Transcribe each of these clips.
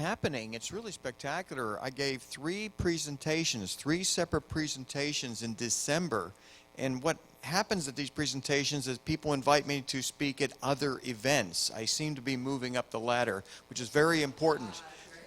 happening. It's really spectacular. I gave three separate presentations in December. And what happens at these presentations is people invite me to speak at other events. I seem to be moving up the ladder, which is very important.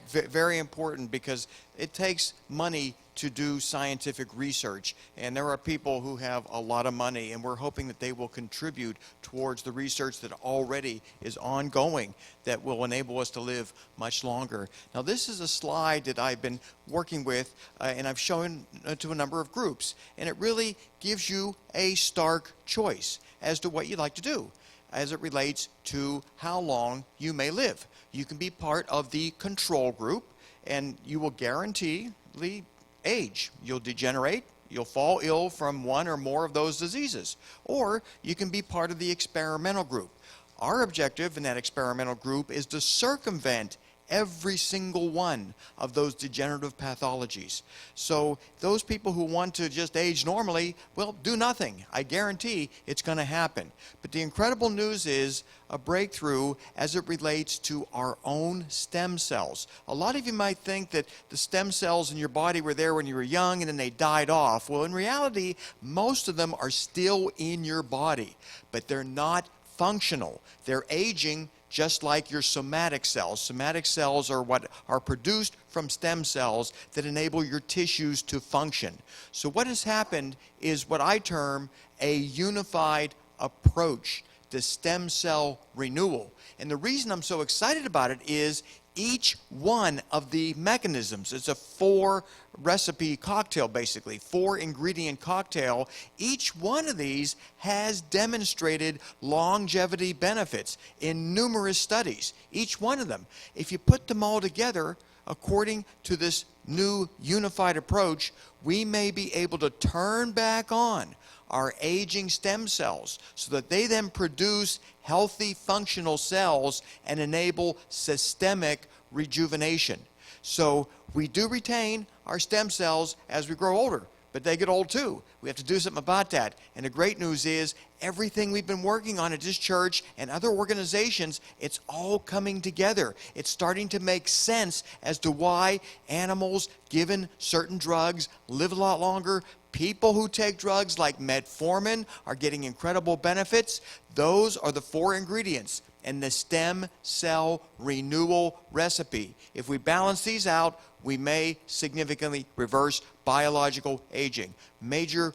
Very important because it takes money to do scientific research, and there are people who have a lot of money, and we're hoping that they will contribute towards the research that already is ongoing that will enable us to live much longer. Now, this is a slide that I've been working with, and I've shown to a number of groups, and it really gives you a stark choice as to what you'd like to do as it relates to how long you may live. You can be part of the control group, and you will guaranteedly age. You'll degenerate, you'll fall ill from one or more of those diseases. Or you can be part of the experimental group. Our objective in that experimental group is to circumvent every single one of those degenerative pathologies. So those people who want to just age normally, well, do nothing. I guarantee it's going to happen. But the incredible news is a breakthrough as it relates to our own stem cells. A lot of you might think that the stem cells in your body were there when you were young and then they died off. Well, in reality, most of them are still in your body, but they're not functional. They're aging just like your somatic cells. Somatic cells are what are produced from stem cells that enable your tissues to function. So what has happened is what I term a unified approach to stem cell renewal. And the reason I'm so excited about it is each one of the mechanisms, it's a 4-recipe cocktail basically, 4-ingredient cocktail. Each one of these has demonstrated longevity benefits in numerous studies, each one of them. If you put them all together, according to this new unified approach, we may be able to turn back on our aging stem cells so that they then produce healthy functional cells and enable systemic rejuvenation. So we do retain our stem cells as we grow older, but they get old too. We have to do something about that. And the great news is everything we've been working on at this church and other organizations, it's all coming together. It's starting to make sense as to why animals given certain drugs live a lot longer. People who take drugs like metformin are getting incredible benefits. Those are the 4 ingredients in the stem cell renewal recipe. If we balance these out, we may significantly reverse biological aging. Major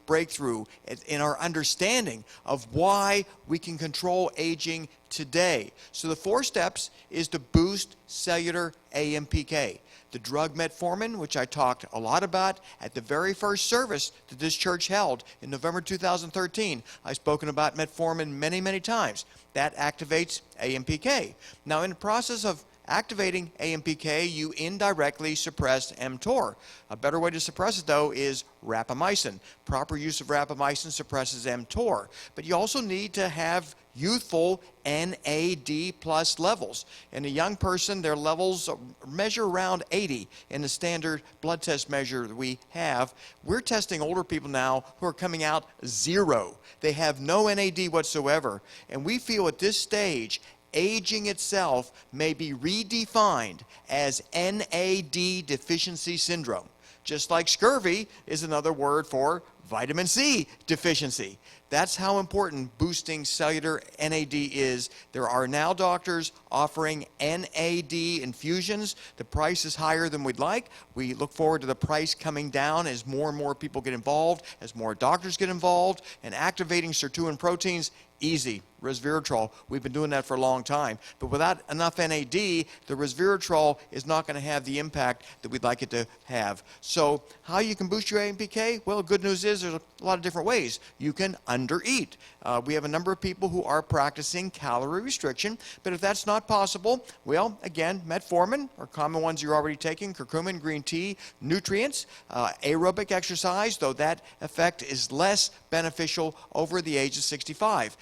breakthrough in our understanding of why we can control aging today. So the 4 steps is to boost cellular AMPK. The drug metformin, which I talked a lot about at the very first service that this church held in November 2013. I've spoken about metformin many times. That activates AMPK. Now, in the process of activating AMPK, you indirectly suppress mTOR. A better way to suppress it, though, is rapamycin. Proper use of rapamycin suppresses mTOR. But you also need to have youthful NAD plus levels. In a young person, their levels measure around 80 in the standard blood test measure that we have. We're testing older people now who are coming out 0. They have no NAD whatsoever. And we feel at this stage, aging itself may be redefined as NAD deficiency syndrome. Just like scurvy is another word for vitamin C deficiency. That's how important boosting cellular NAD is. There are now doctors offering NAD infusions. The price is higher than we'd like. We look forward to the price coming down as more and more people get involved, as more doctors get involved, and activating sirtuin proteins, easy. Resveratrol, we've been doing that for a long time. But without enough NAD, the resveratrol is not going to have the impact that we'd like it to have. So how you can boost your AMPK? Well, good news is there's a lot of different ways. You can undereat. We have a number of people who are practicing calorie restriction, but if that's not possible, well, again, metformin, or common ones you're already taking, curcumin, green tea, nutrients, aerobic exercise, though that effect is less beneficial over the age of 65.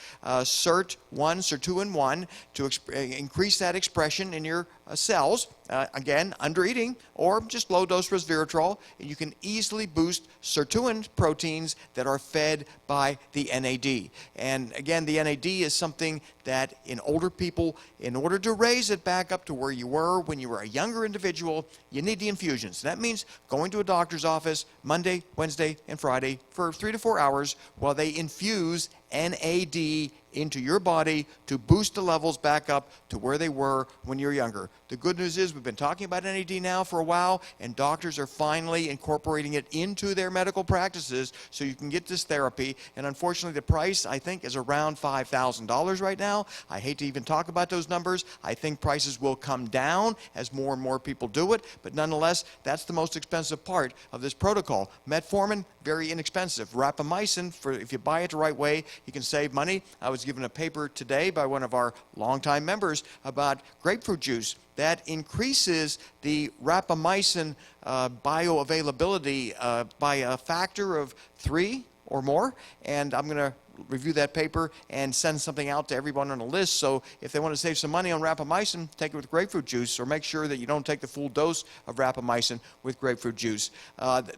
SIRT1, sirtuin-1, to increase that expression in your cells, again, under eating, or just low-dose resveratrol, and you can easily boost sirtuin proteins that are fed by the NAD. And again, the NAD is something that in older people, in order to raise it back up to where you were when you were a younger individual, you need the infusions. That means going to a doctor's office Monday, Wednesday, and Friday for 3 to 4 hours while they infuse NAD into your body to boost the levels back up to where they were when you're younger. The good news is we've been talking about NAD now for a while, and doctors are finally incorporating it into their medical practices so you can get this therapy. And unfortunately, the price, I think, is around $5,000 right now. I hate to even talk about those numbers. I think prices will come down as more and more people do it, but nonetheless, that's the most expensive part of this protocol. Metformin, very inexpensive. Rapamycin, if you buy it the right way, you can save money. I was given a paper today by one of our longtime members about grapefruit juice that increases the rapamycin bioavailability by a factor of 3 or more, and I'm going to review that paper and send something out to everyone on the list. So if they want to save some money on rapamycin, take it with grapefruit juice, or make sure that you don't take the full dose of rapamycin with grapefruit juice.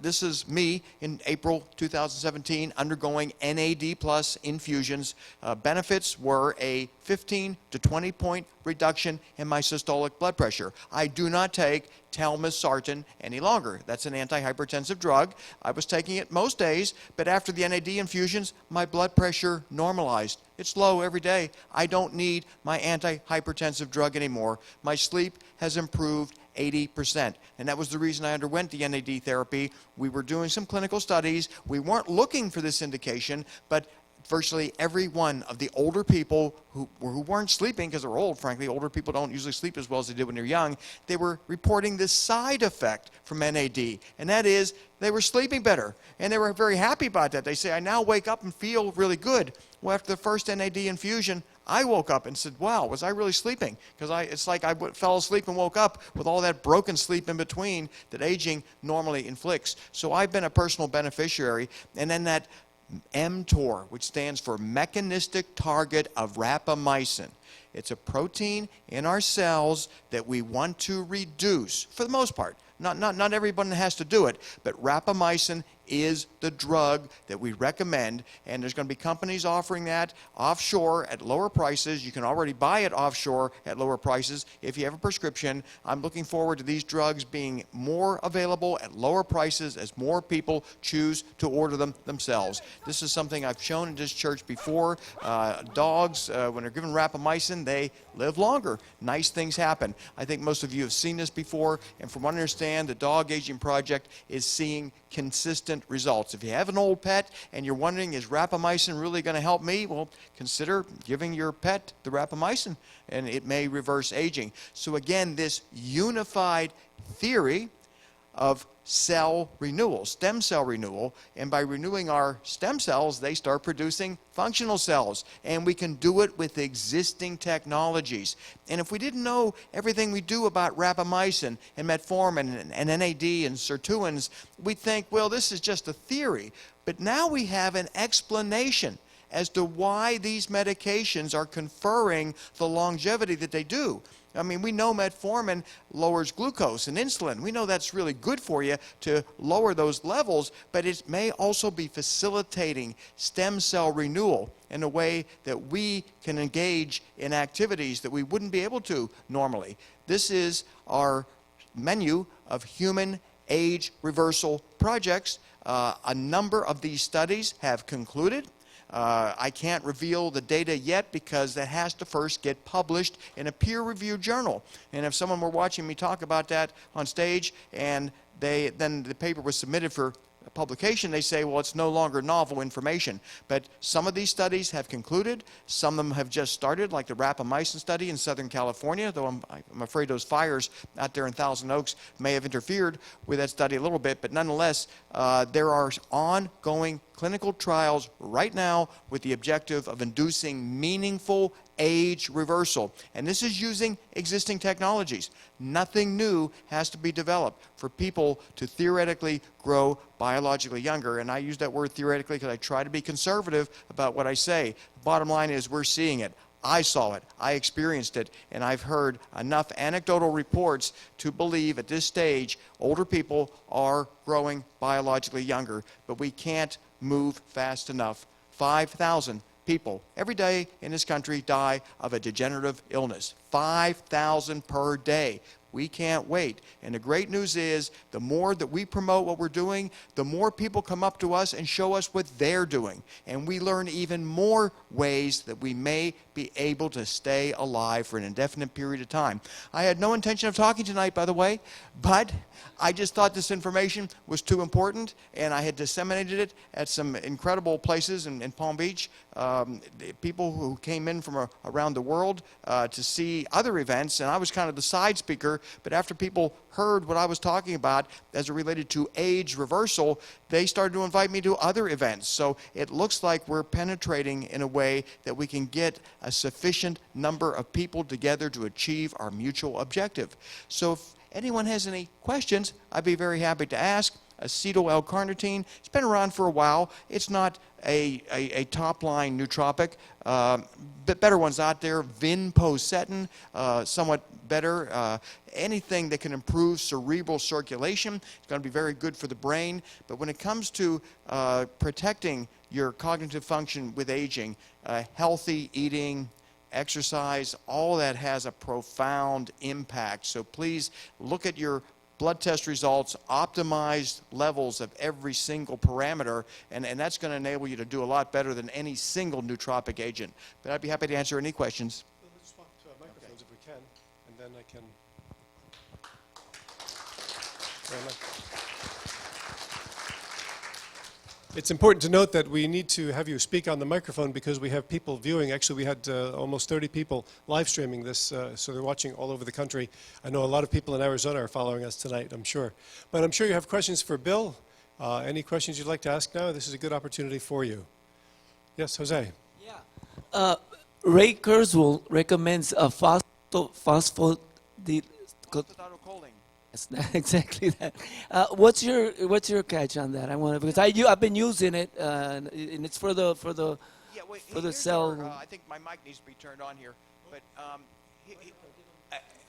This is me in April 2017 undergoing NAD plus infusions. Benefits were a 15 to 20 point reduction in my systolic blood pressure. I do not take telmisartan any longer. That's an antihypertensive drug. I was taking it most days, but after the NAD infusions, my blood pressure normalized. It's low every day. I don't need my antihypertensive drug anymore. My sleep has improved 80%. And that was the reason I underwent the NAD therapy. We were doing some clinical studies. We weren't looking for this indication, but virtually every one of the older people who weren't sleeping, because they're old, frankly, older people don't usually sleep as well as they did when they're young, they were reporting this side effect from NAD, and that is they were sleeping better, and they were very happy about that. They say, I now wake up and feel really good. Well, after the first NAD infusion, I woke up and said, wow, was I really sleeping? Because it's like I fell asleep and woke up with all that broken sleep in between that aging normally inflicts. So I've been a personal beneficiary, and then that mTOR, which stands for mechanistic target of rapamycin. It's a protein in our cells that we want to reduce, for the most part. Not everyone has to do it, but rapamycin is the drug that we recommend, and there's going to be companies offering that offshore at lower prices. You can already buy it offshore at lower prices if you have a prescription. I'm looking forward to these drugs being more available at lower prices as more people choose to order them themselves. This is something I've shown in this church before. Dogs, when they're given rapamycin, they live longer. Nice things happen. I think most of you have seen this before, and from what I understand, the Dog Aging Project is seeing consistent results. If you have an old pet and you're wondering, is rapamycin really going to help me? Well, consider giving your pet the rapamycin, and it may reverse aging. So again, this unified theory of cell renewal, stem cell renewal, and by renewing our stem cells, they start producing functional cells, and we can do it with existing technologies. And if we didn't know everything we do about rapamycin and metformin and NAD and sirtuins, we'd think, well, this is just a theory. But now we have an explanation as to why these medications are conferring the longevity that they do. I mean, we know metformin lowers glucose and insulin. We know that's really good for you to lower those levels, but it may also be facilitating stem cell renewal in a way that we can engage in activities that we wouldn't be able to normally. This is our menu of human age reversal projects. A number of these studies have concluded. I can't reveal the data yet because that has to first get published in a peer-reviewed journal. And if someone were watching me talk about that on stage and then the paper was submitted for publication, they say, well, it's no longer novel information. But some of these studies have concluded. Some of them have just started, like the rapamycin study in Southern California, though I'm afraid those fires out there in Thousand Oaks may have interfered with that study a little bit. But nonetheless, there are ongoing clinical trials right now with the objective of inducing meaningful age reversal. And this is using existing technologies. Nothing new has to be developed for people to theoretically grow biologically younger. And I use that word theoretically because I try to be conservative about what I say. The bottom line is we're seeing it. I saw it, I experienced it, and I've heard enough anecdotal reports to believe at this stage older people are growing biologically younger, but we can't move fast enough. 5,000 people every day in this country die of a degenerative illness. 5,000 per day. We can't wait. And the great news is, the more that we promote what we're doing, the more people come up to us and show us what they're doing. And we learn even more ways that we may be able to stay alive for an indefinite period of time. I had no intention of talking tonight, by the way, but I just thought this information was too important, and I had disseminated it at some incredible places in Palm Beach. People who came in from around the world to see other events, and I was kind of the side speaker. But after people heard what I was talking about as it related to age reversal, they started to invite me to other events. So it looks like we're penetrating in a way that we can get a sufficient number of people together to achieve our mutual objective. So if anyone has any questions, I'd be very happy to ask. Acetyl L-carnitine, it's been around for a while. It's not a top-line nootropic. But better ones out there, vinpocetin, somewhat better. Anything that can improve cerebral circulation is going to be very good for the brain. But when it comes to protecting your cognitive function with aging, healthy eating, exercise, all that has a profound impact. So please look at your blood test results, optimized levels of every single parameter, and that's going to enable you to do a lot better than any single nootropic agent. But I'd be happy to answer any questions. Let's swap to microphones if we can, and then I can. Very much. It's important to note that we need to have you speak on the microphone because we have people viewing. Actually, we had almost 30 people live streaming this, so they're watching all over the country. I know a lot of people in Arizona are following us tonight, I'm sure. But I'm sure you have questions for Bill. Any questions you'd like to ask now? This is a good opportunity for you. Yes, Jose. Yeah. Ray Kurzweil recommends a phosphatidylcholine. It's not exactly that. What's your catch on that? I want to, because I've been using it, and it's for the cell. I think my mic needs to be turned on here. But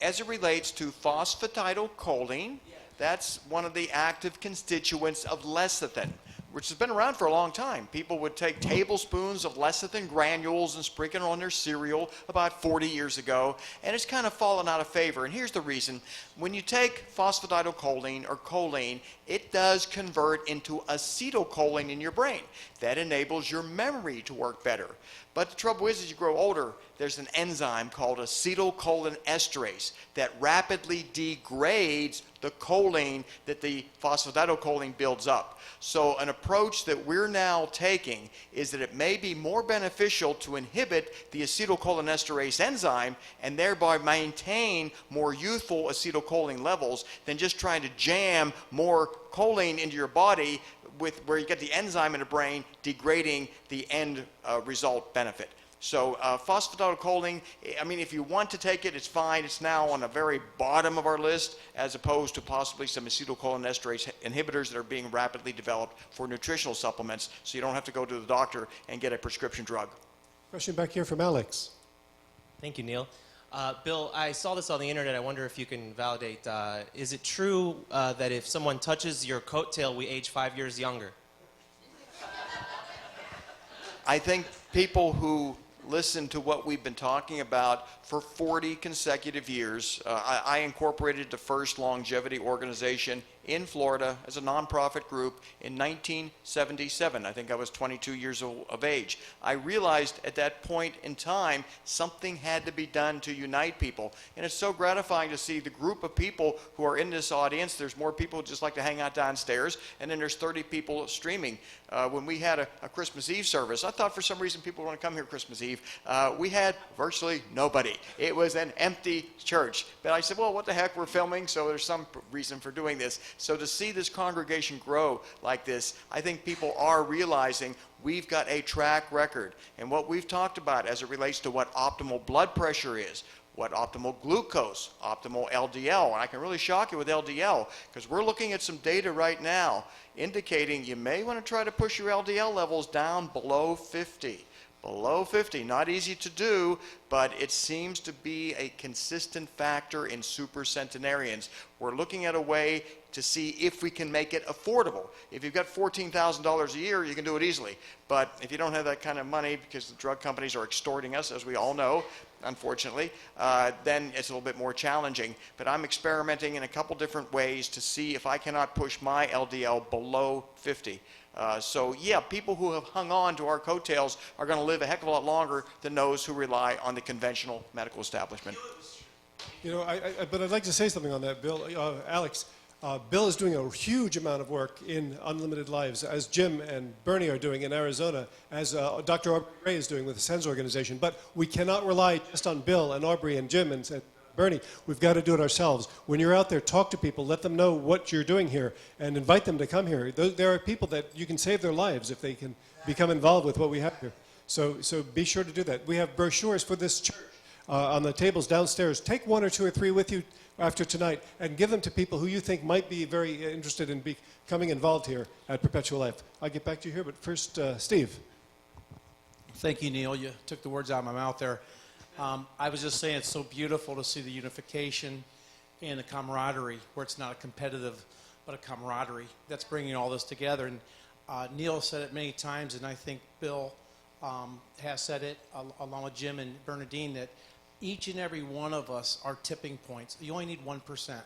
as it relates to phosphatidylcholine, that's one of the active constituents of lecithin, which has been around for a long time. People would take tablespoons of lecithin granules and sprinkle it on their cereal about 40 years ago, and it's kind of fallen out of favor. And here's the reason. When you take phosphatidylcholine or choline, it does convert into acetylcholine in your brain. That enables your memory to work better. But the trouble is, as you grow older, there's an enzyme called acetylcholinesterase that rapidly degrades the choline that the phosphatidylcholine builds up. So an approach that we're now taking is that it may be more beneficial to inhibit the acetylcholinesterase enzyme and thereby maintain more youthful acetylcholine levels than just trying to jam more choline into your body with where you get the enzyme in the brain degrading the end result benefit. So phosphatidylcholine, I mean, if you want to take it, it's fine. It's now on the very bottom of our list, as opposed to possibly some acetylcholinesterase inhibitors that are being rapidly developed for nutritional supplements, so you don't have to go to the doctor and get a prescription drug. Question back here from Alex. Thank you, Neil. Bill, I saw this on the internet. I wonder if you can validate. Is it true that if someone touches your coattail, we age 5 years younger? I think people who listen to what we've been talking about for 40 consecutive years. I incorporated the first longevity organization in Florida as a nonprofit group in 1977. I think I was 22 years of age. I realized at that point in time something had to be done to unite people. And it's so gratifying to see the group of people who are in this audience. There's more people who just like to hang out downstairs, and then there's 30 people streaming. When we had a Christmas Eve service, I thought for some reason people want to come here Christmas Eve. We had virtually nobody. It was an empty church. But I said, well, what the heck, we're filming, so there's some reason for doing this. So to see this congregation grow like this, I think people are realizing we've got a track record. And what we've talked about as it relates to what optimal blood pressure is, what optimal glucose, optimal LDL, and I can really shock you with LDL, because we're looking at some data right now indicating you may want to try to push your LDL levels down below 50. below 50. Not easy to do, but it seems to be a consistent factor in supercentenarians. We're looking at a way to see if we can make it affordable. If you've got $14,000 a year, you can do it easily. But if you don't have that kind of money, because the drug companies are extorting us, as we all know, unfortunately, then it's a little bit more challenging. But I'm experimenting in a couple different ways to see if I cannot push my LDL below 50. So yeah, people who have hung on to our coattails are going to live a heck of a lot longer than those who rely on the conventional medical establishment. You know, but I'd like to say something on that, Bill. Alex, Bill is doing a huge amount of work in Unlimited Lives, as Jim and Bernie are doing in Arizona, as Dr. Aubrey Ray is doing with the SENS organization. But we cannot rely just on Bill and Aubrey and Jim and Bernie. We've got to do it ourselves. When you're out there, talk to people, let them know what you're doing here, and invite them to come here. There are people that you can save their lives if they can become involved with what we have here. So be sure to do that. We have brochures for this church on the tables downstairs. Take 1 or 2 or 3 with you after tonight and give them to people who you think might be very interested in becoming involved here at Perpetual Life. I'll get back to you here, but first, Steve. Thank you, Neil. You took the words out of my mouth there. I was just saying it's so beautiful to see the unification and the camaraderie, where it's not a competitive, but a camaraderie that's bringing all this together. And Neil said it many times, and I think Bill has said it along with Jim and Bernadeane, that each and every one of us are tipping points. You only need 1%. I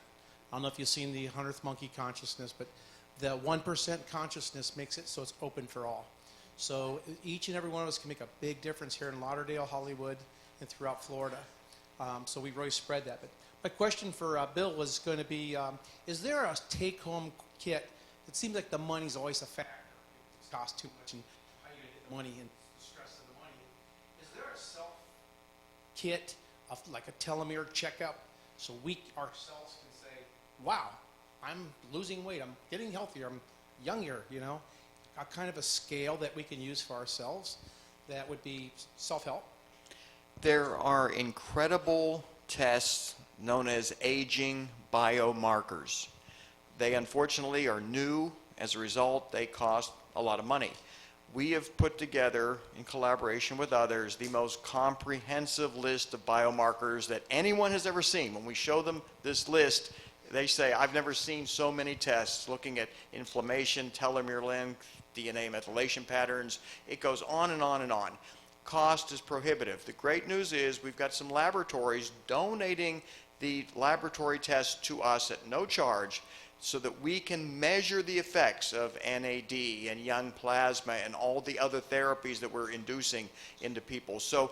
don't know if you've seen the 100th Monkey Consciousness, but the 1% consciousness makes it so it's open for all. So each and every one of us can make a big difference here in Lauderdale, Hollywood, and throughout Florida. So we really spread that. But my question for Bill was going to be, is there a take-home kit? It seems like the money's always a factor. It costs too much, and how you get the money and the stress of the money. Is there a self-kit of like a telomere checkup so we ourselves can say, wow, I'm losing weight, I'm getting healthier, I'm younger, you know? A kind of a scale that we can use for ourselves that would be self-help? There are incredible tests known as aging biomarkers. They unfortunately are new. As a result, they cost a lot of money. We have put together, in collaboration with others, the most comprehensive list of biomarkers that anyone has ever seen. When we show them this list, they say, I've never seen so many tests looking at inflammation, telomere length, DNA methylation patterns. It goes on and on and on. Cost is prohibitive. The great news is we've got some laboratories donating the laboratory tests to us at no charge so that we can measure the effects of NAD and young plasma and all the other therapies that we're inducing into people. So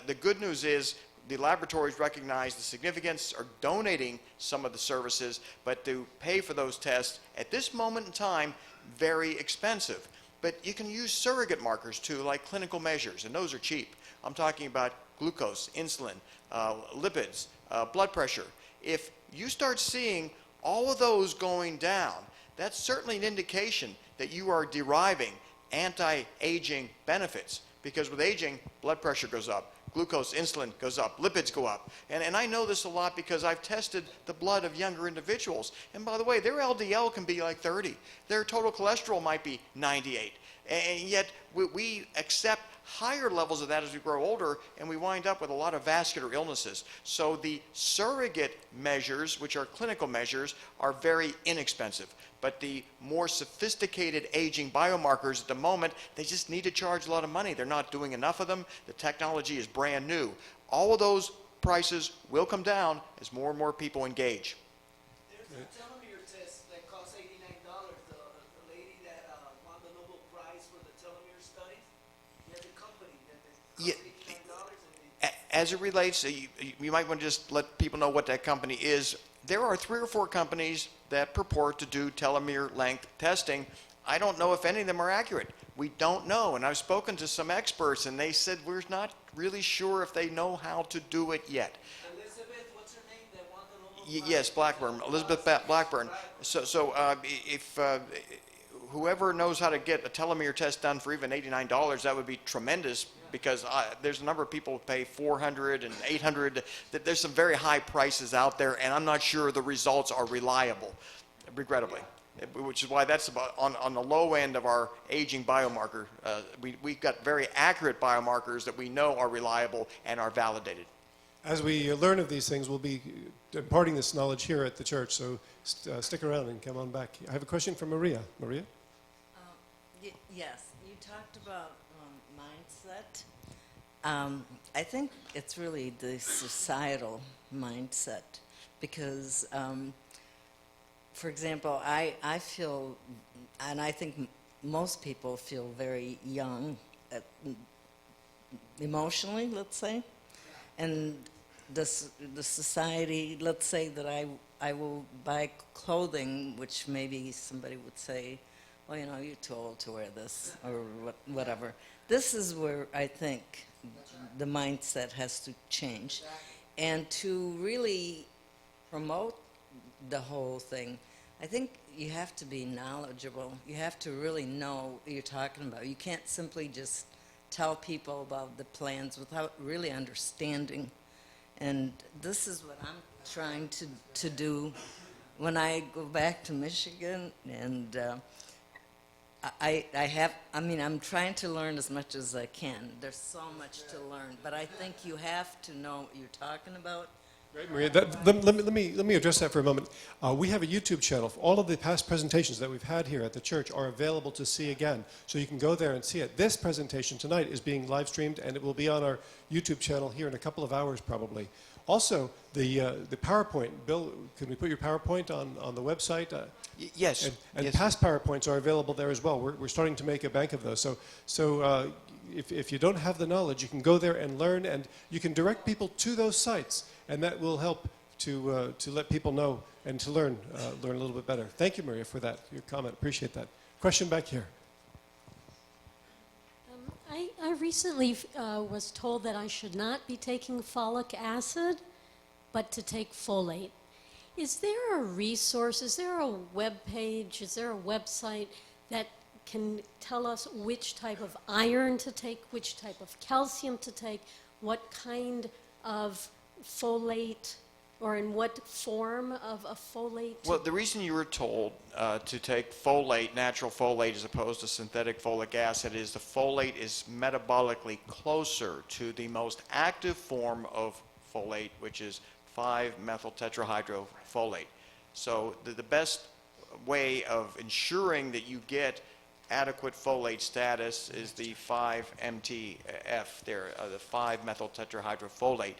the good news is the laboratories recognize the significance, are donating some of the services, but to pay for those tests at this moment in time, very expensive. But you can use surrogate markers too, like clinical measures, and those are cheap. I'm talking about glucose, insulin, lipids, blood pressure. If you start seeing all of those going down, that's certainly an indication that you are deriving anti-aging benefits, because with aging, blood pressure goes up, glucose, insulin goes up, lipids go up. And I know this a lot because I've tested the blood of younger individuals. And by the way, their LDL can be like 30. Their total cholesterol might be 98. And yet we accept higher levels of that as we grow older, and we wind up with a lot of vascular illnesses. So the surrogate measures, which are clinical measures, are very inexpensive. But the more sophisticated aging biomarkers at the moment, they just need to charge a lot of money. They're not doing enough of them. The technology is brand new. All of those prices will come down as more and more people engage. There's a telomere test that costs $89. The lady that won the Nobel Prize for the telomere studies, she has a company that costs $89. As it relates, you might want to just let people know what that company is. There are 3 or 4 companies that purport to do telomere length testing. I don't know if any of them are accurate. We don't know. And I've spoken to some experts, and they said we're not really sure if they know how to do it yet. Elizabeth, what's her name? That won the Nobel Prize? Yes, Blackburn, Elizabeth Blackburn. So if whoever knows how to get a telomere test done for even $89, that would be tremendous, because there's a number of people who pay $400 and $800. There's some very high prices out there, and I'm not sure the results are reliable, regrettably. which is why that's about on the low end of our aging biomarker. We've got very accurate biomarkers that we know are reliable and are validated. As we learn of these things, we'll be imparting this knowledge here at the church, so stick around and come on back. I have a question from Maria. Maria? Yes, you talked about mindset. I think it's really the societal mindset because, for example, I feel, and I think most people feel very young emotionally, let's say, and the society, let's say that I will buy clothing, which maybe somebody would say, well, you know, you're too old to wear this, or whatever. This is where I think the mindset has to change. And to really promote the whole thing, I think you have to be knowledgeable. You have to really know what you're talking about. You can't simply just tell people about the plans without really understanding. And this is what I'm trying to do when I go back to Michigan, and I'm trying to learn as much as I can. There's so much to learn, but I think you have to know what you're talking about. Great, Maria. Let me address that for a moment. We have a YouTube channel. All of the past presentations that we've had here at the church are available to see again, so you can go there and see it. This presentation tonight is being live streamed, and it will be on our YouTube channel here in a couple of hours probably. Also, the PowerPoint. Bill, can we put your PowerPoint on the website? Yes. And yes. past PowerPoints are available there as well. We're starting to make a bank of those. So if you don't have the knowledge, you can go there and learn, and you can direct people to those sites, and that will help to let people know and to learn a little bit better. Thank you, Maria, for that, your comment. Appreciate that. Question back here. I recently was told that I should not be taking folic acid, but to take folate. Is there a resource, is there a web page, is there a website that can tell us which type of iron to take, which type of calcium to take, what kind of folate, or in what form of a folate? Well, the reason you were told to take folate, natural folate, as opposed to synthetic folic acid is the folate is metabolically closer to the most active form of folate, which is 5-methyltetrahydrofolate. So the best way of ensuring that you get adequate folate status is the 5-MTF there, the 5-methyltetrahydrofolate.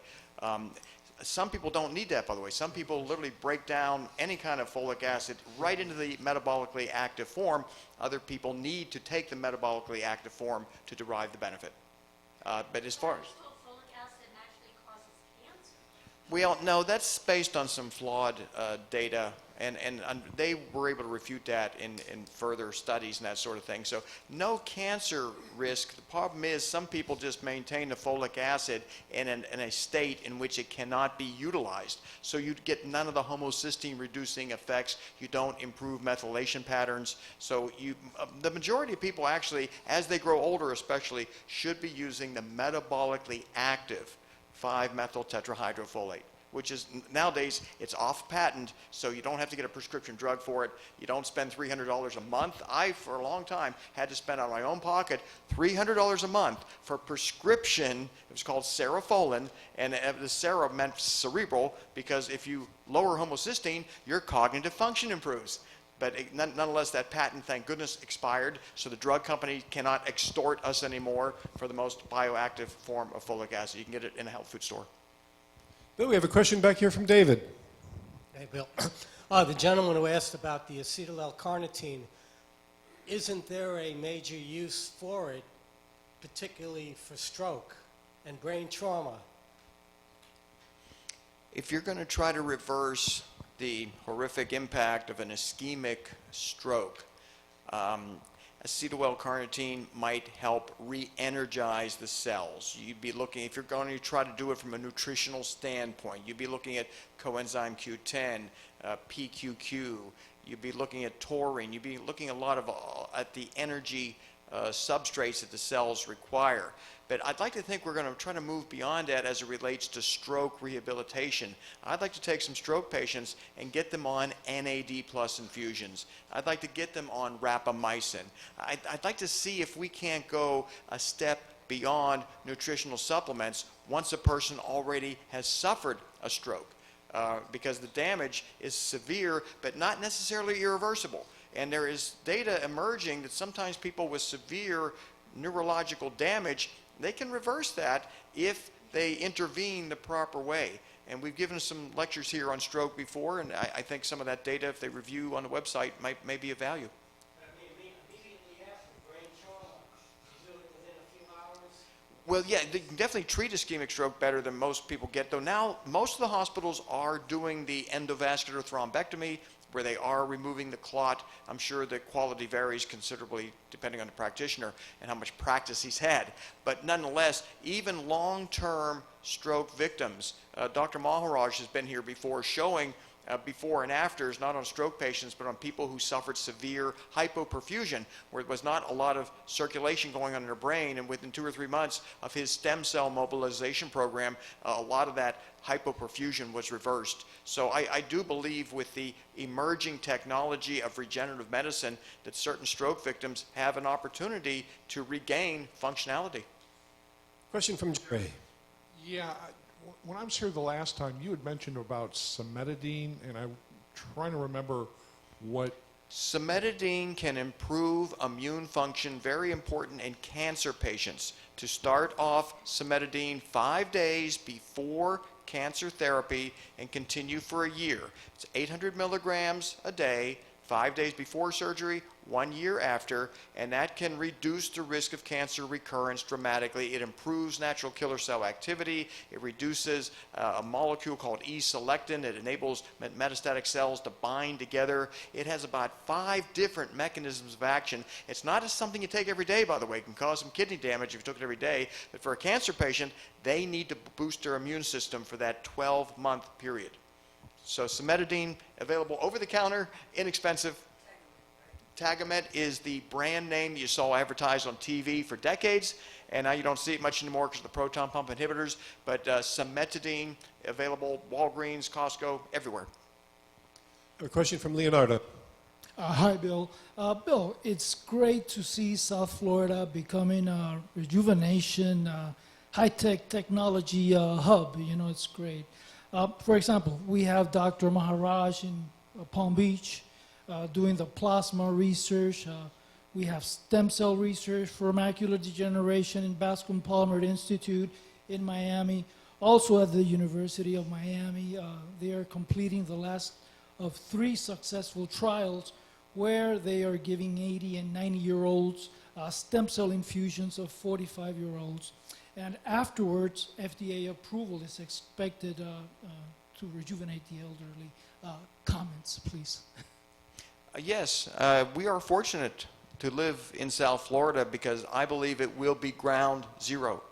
Some people don't need that, by the way. Some people literally break down any kind of folic acid right into the metabolically active form. Other people need to take the metabolically active form to derive the benefit. But as far as... Folic acid actually causes cancer. We don't know. That's based on some flawed data, and they were able to refute that in further studies and that sort of thing. So no cancer risk. The problem is some people just maintain the folic acid in a state in which it cannot be utilized. So you get none of the homocysteine reducing effects. You don't improve methylation patterns. So the majority of people actually, as they grow older especially, should be using the metabolically active 5-methyltetrahydrofolate, which is nowadays it's off patent, so you don't have to get a prescription drug for it. You don't spend $300 a month. I, for a long time, had to spend out of my own pocket $300 a month for prescription. It was called Cerefolin, and the Cere meant cerebral, because if you lower homocysteine, your cognitive function improves. But nonetheless, that patent, thank goodness, expired, so the drug company cannot extort us anymore for the most bioactive form of folic acid. You can get it in a health food store. Bill, we have a question back here from David. Hey, Bill. The gentleman who asked about the acetyl-L-carnitine, isn't there a major use for it, particularly for stroke and brain trauma? If you're going to try to reverse the horrific impact of an ischemic stroke, acetyl-L-carnitine might help re-energize the cells. You'd be looking, if you're going to try to do it from a nutritional standpoint, you'd be looking at coenzyme Q10, PQQ, you'd be looking at taurine, you'd be looking a lot of at the energy substrates that the cells require. But I'd like to think we're going to try to move beyond that as it relates to stroke rehabilitation. I'd like to take some stroke patients and get them on NAD plus infusions. I'd like to get them on rapamycin. I'd like to see if we can't go a step beyond nutritional supplements once a person already has suffered a stroke. Because the damage is severe, but not necessarily irreversible. And there is data emerging that sometimes people with severe neurological damage, they can reverse that if they intervene the proper way. And we've given some lectures here on stroke before, and I think some of that data, if they review on the website, may be of value. Immediately after brain trauma, you do it within a few hours? Well, yeah, they can definitely treat ischemic stroke better than most people get, though now most of the hospitals are doing the endovascular thrombectomy, where they are removing the clot. I'm sure the quality varies considerably depending on the practitioner and how much practice he's had. But nonetheless, even long-term stroke victims, Dr. Maharaj has been here before showing before and afters, not on stroke patients, but on people who suffered severe hypoperfusion, where there was not a lot of circulation going on in their brain, and within 2 or 3 months of his stem cell mobilization program, a lot of that hypoperfusion was reversed. So I do believe with the emerging technology of regenerative medicine that certain stroke victims have an opportunity to regain functionality. Question from Jerry. Yeah, when I was here the last time, you had mentioned about cimetidine, and I'm trying to remember what... Cimetidine can improve immune function, very important in cancer patients. To start off cimetidine 5 days before cancer therapy and continue for a year. It's 800 milligrams a day, 5 days before surgery, 1 year after, and that can reduce the risk of cancer recurrence dramatically. It improves natural killer cell activity. It reduces a molecule called E-selectin. It enables metastatic cells to bind together. It has about 5 different mechanisms of action. It's not something you take every day, by the way. It can cause some kidney damage if you took it every day. But for a cancer patient, they need to boost their immune system for that 12-month period. So cimetidine, available over the counter, inexpensive. Tagamet is the brand name that you saw advertised on TV for decades, and now you don't see it much anymore because of the proton pump inhibitors, but cimetidine, available Walgreens, Costco, everywhere. A question from Leonardo. Hi, Bill. Bill, it's great to see South Florida becoming a rejuvenation, high-tech technology hub. You know, it's great. For example, we have Dr. Maharaj in Palm Beach doing the plasma research. We have stem cell research for macular degeneration in Bascom Palmer Institute in Miami. Also at the University of Miami, they are completing the last of 3 successful trials where they are giving 80 and 90-year-olds stem cell infusions of 45-year-olds. And afterwards, FDA approval is expected to rejuvenate the elderly. Comments, please. Yes, we are fortunate to live in South Florida because I believe it will be ground zero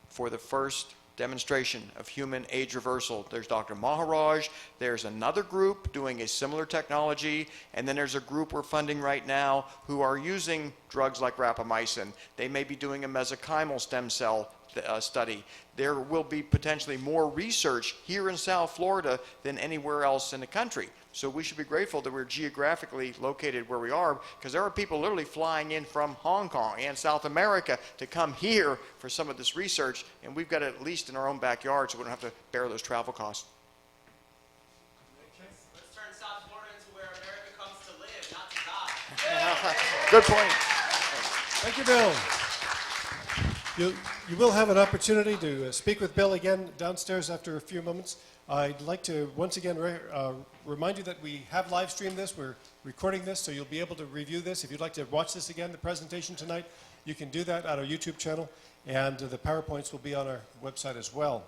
for the first demonstration of human age reversal. There's Dr. Maharaj, there's another group doing a similar technology, and then there's a group we're funding right now who are using drugs like rapamycin. They may be doing a mesenchymal stem cell study. There will be potentially more research here in South Florida than anywhere else in the country. So we should be grateful that we're geographically located where we are, because there are people literally flying in from Hong Kong and South America to come here for some of this research, and we've got it at least in our own backyard so we don't have to bear those travel costs. Let's turn South Florida into where America comes to live, not to die. Good point. Thank you, Bill. You will have an opportunity to speak with Bill again downstairs after a few moments. I'd like to once again remind you that we have live streamed this. We're recording this, so you'll be able to review this. If you'd like to watch this again, the presentation tonight, you can do that at our YouTube channel, and the PowerPoints will be on our website as well.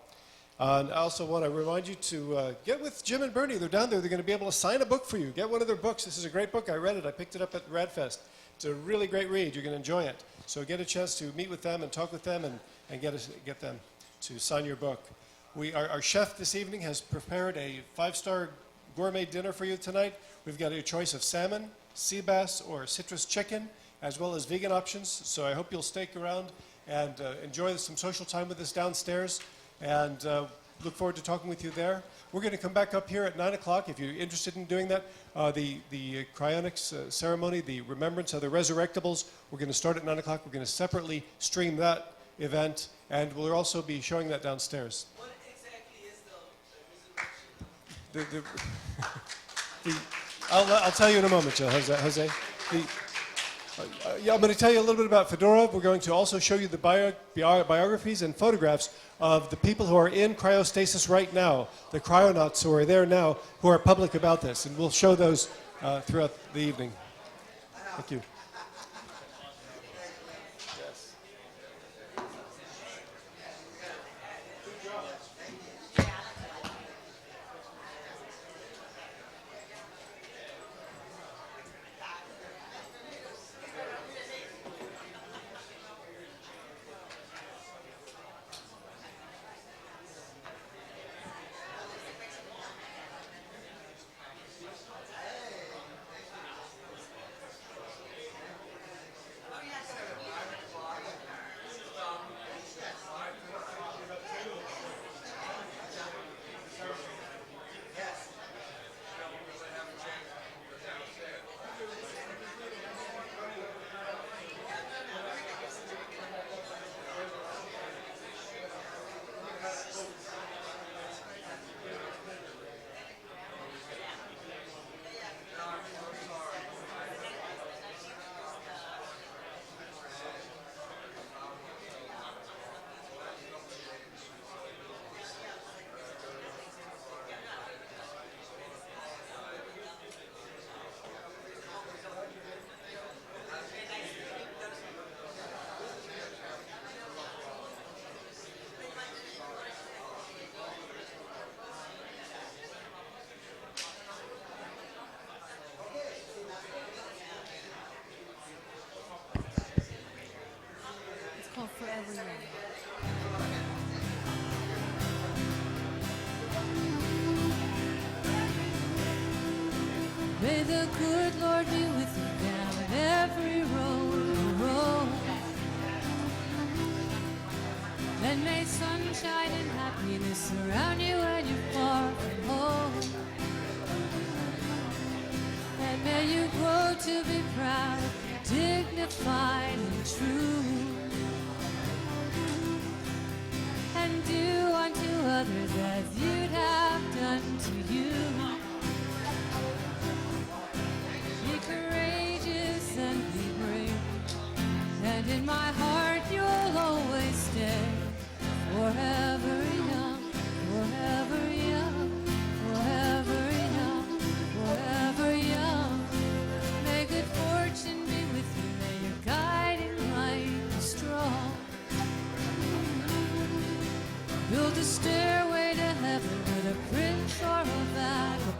And I also want to remind you to get with Jim and Bernie. They're down there. They're going to be able to sign a book for you. Get one of their books. This is a great book. I read it. I picked it up at RAAD. It's a really great read. You're going to enjoy it. So get a chance to meet with them and talk with them and get them to sign your book. Our chef this evening has prepared a 5-star gourmet dinner for you tonight. We've got a choice of salmon, sea bass, or citrus chicken. as well as vegan options. So I hope you'll stick around and enjoy some social time with us downstairs, and look forward to talking with you there. We're going to come back up here at 9 o'clock if you're interested in doing that. The Cryonics Ceremony, the Remembrance of the Resurrectables, we're going to start at 9 o'clock. We're going to separately stream that event, and we'll also be showing that downstairs. What exactly is the resurrection? I'll tell you in a moment, Joe. How's that, Jose? Yeah, I'm going to tell you a little bit about Fedora. We're going to also show you the biographies and photographs of the people who are in cryostasis right now, the cryonauts who are there now, who are public about this. And we'll show those throughout the evening. Thank you. For everyone. May the good Lord be with you down every road. And may sunshine and happiness surround you when you're far from home. And may you grow to be proud, dignified and true. And do unto others as you'd have done to you. Be courageous and be brave, and in my heart you'll always stay. Forever young, forever young, forever young, forever young. May good fortune be with you, may your guiding light be strong. Build a stairway to heaven with a prince or a vagabond.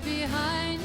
right behind